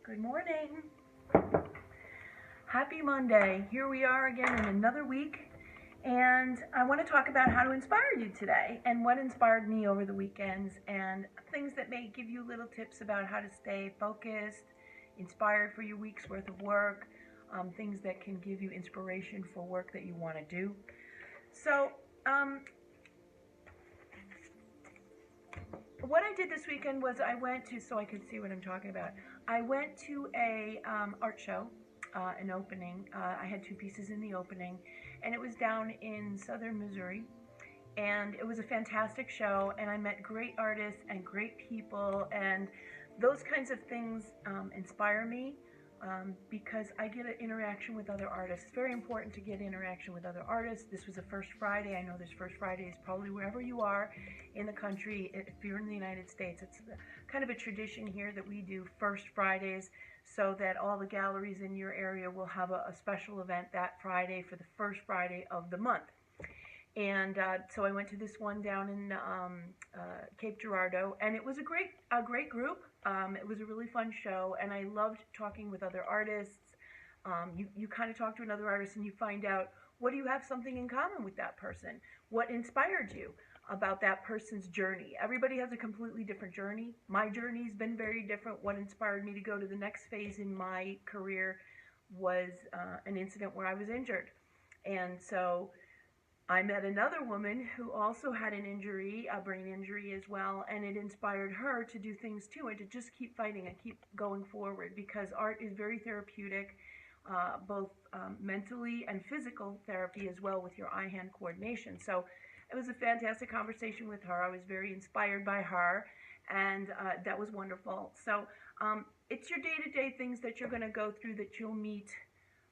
Good morning. Happy Monday. Here we are again in another week, and I want to talk about how to inspire you today and what inspired me over the weekends and things that may give you little tips about how to stay focused, inspired for your week's worth of work, things that can give you inspiration for work that you want to do. So, what I did this weekend was I went to, so I could see what I'm talking about, I went to a art show, an opening. I had two pieces in the opening, and it was down in southern Missouri, and it was a fantastic show, and I met great artists and great people, and those kinds of things inspire me. Because I get an interaction with other artists. It's very important to get interaction with other artists. This was a First Friday. I know this First Friday is probably wherever you are in the country. If you're in the United States, it's kind of a tradition here that we do First Fridays so that all the galleries in your area will have a special event that Friday for the first Friday of the month. And so I went to this one down in Cape Girardeau, and it was a great group. It was a really fun show, and I loved talking with other artists. You kind of talk to another artist, and you find out, what do you have something in common with that person? What inspired you about that person's journey? Everybody has a completely different journey. My journey's been very different. What inspired me to go to the next phase in my career was an incident where I was injured. And so I met another woman who also had an injury, a brain injury as well, and it inspired her to do things too and to just keep fighting and keep going forward, because art is very therapeutic, both mentally and physical therapy as well with your eye-hand coordination. So it was a fantastic conversation with her. I was very inspired by her, and that was wonderful. So it's your day-to-day things that you're going to go through that you'll meet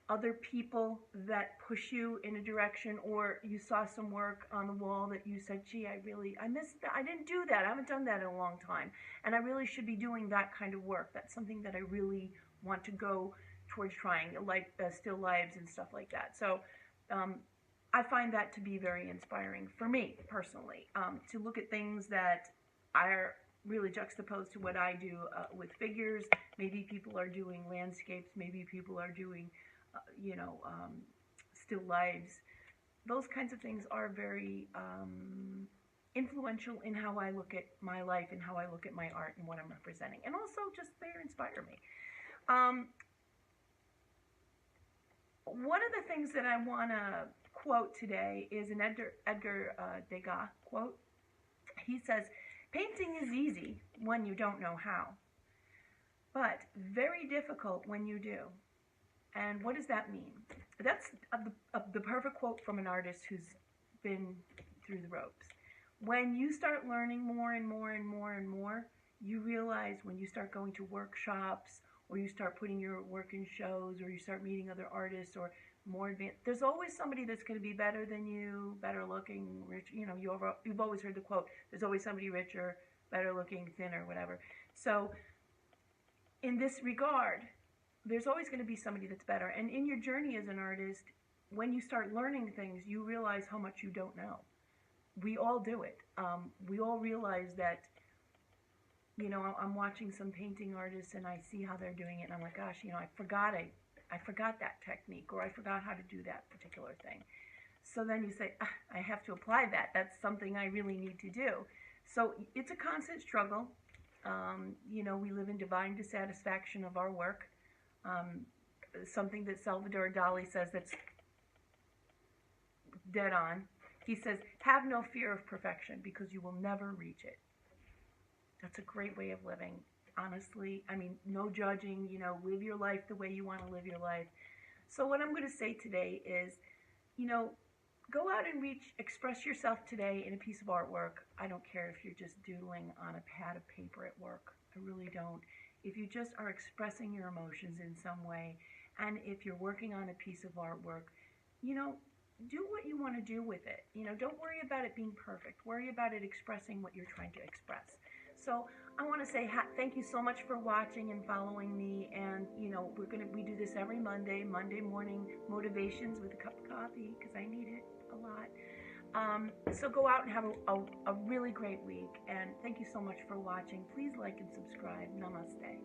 other people that push you in a direction, or you saw some work on the wall that you said, gee, I missed that. I didn't do that. I haven't done that in a long time. And I really should be doing that kind of work. That's something that I really want to go towards trying, like still lives and stuff like that. So I find that to be very inspiring for me personally, to look at things that are really juxtaposed to what I do with figures. Maybe people are doing landscapes. Maybe people are doing still lives. Those kinds of things are very influential in how I look at my life and how I look at my art and what I'm representing. And also just they inspire me. One of the things that I want to quote today is an Edgar Degas quote. He says, "Painting is easy when you don't know how, but very difficult when you do." And what does that mean? That's the perfect quote from an artist who's been through the ropes. When you start learning more and more and more and more, you realize when you start going to workshops, or you start putting your work in shows, or you start meeting other artists or more advanced, there's always somebody that's going to be better than you, better looking, rich. You've always heard the quote, there's always somebody richer, better looking, thinner, whatever. So in this regard, there's always going to be somebody that's better. And in your journey as an artist, when you start learning things, you realize how much you don't know. We all do it. We all realize that, I'm watching some painting artists and I see how they're doing it, and I'm like, gosh, I forgot that technique, or I forgot how to do that particular thing. So then you say, I have to apply that. That's something I really need to do. So it's a constant struggle. We live in divine dissatisfaction of our work. Something that Salvador Dali says that's dead on. He says, have no fear of perfection because you will never reach it. That's a great way of living, honestly. I mean, no judging, live your life the way you want to live your life. So what I'm going to say today is, go out and express yourself today in a piece of artwork. I don't care if you're just doodling on a pad of paper at work. I really don't. If you just are expressing your emotions in some way, and if you're working on a piece of artwork, do what you want to do with it. Don't worry about it being perfect. Worry about it expressing what you're trying to express. So I want to say thank you so much for watching and following me. And we do this every Monday morning motivations with a cup of coffee, because I need it a lot. So go out and have a really great week. And thank you so much for watching. Please like and subscribe. Namaste.